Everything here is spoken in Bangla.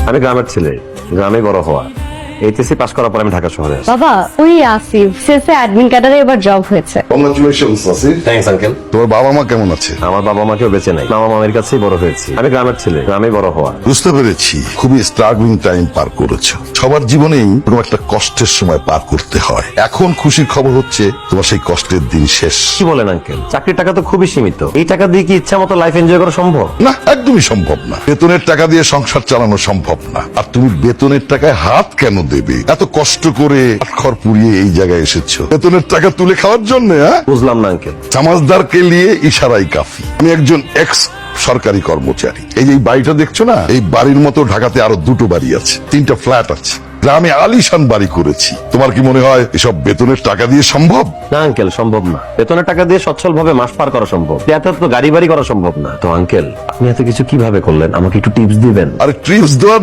আমি গ্রামের ছেলে, গ্রামে বড় হওয়া। এইচএসসি পাস করার পর আমি ঢাকা শহরে আসি। বাবা ওই আসিফ শেষে অ্যাডমিন ক্যাডারে এবার জব হয়েছে। কংগ্রাচুলেশনস নাসির। Thanks uncle. তোমার বাবা মা কেমন আছে? আমার বাবা মা কেউ বেঁচে নাই, মামা মামির কাছেই বড় হয়েছি। আমি গ্রামের ছেলে, গ্রামে বড় হওয়া। বুঝতে পেরেছি, খুবই স্ট্রাগলিং টাইম পার করেছো। সবার জীবনেই কোনো একটা কষ্টের সময় পার করতে হয়। এখন খুশির খবর হচ্ছে তোমার সেই কষ্টের দিন শেষ। কি বলেন আঙ্কেল? চাকরির টাকা তো খুবই সীমিত। এই টাকা দিয়ে কি ইচ্ছা মতো লাইফ এনজয় করা সম্ভব? না, একদমই সম্ভব না। বেতনের টাকা দিয়ে সংসার চালানো সম্ভব না। আর তুমি বেতনের টাকায় হাত কেন দেবে? এত কষ্ট করে আটখড় পুড়িয়ে এই জায়গায় এসেছো বেতনের টাকা তুলে খাওয়ার জন্য? বুঝলাম না আঙ্কেল। সমাজদারকে নিয়ে ইশারাই কাফি। আমি একজন এক্স সরকারি কর্মচারী। এই যে এই বাড়িটা দেখছো না, এই বাড়ির মতো ঢাকাতে আরো দুটো বাড়ি আছে, 3টা ফ্ল্যাট আছে। গ্রামে আলিশান বাড়ি করেছি। তোমার কি মনে হয় এসব বেতনের টাকা দিয়ে সম্ভব? না আঙ্কেল, সম্ভব না। বেতনের টাকা দিয়ে সচ্ছল ভাবে মাস পার করা সম্ভব, এত তো গাড়ি বাড়ি করা সম্ভব না। তো আঙ্কেল, আপনি এত কিছু কিভাবে করলেন? আমাকে একটু টিপস দিবেন? আরে ট্রিপস দেওয়ার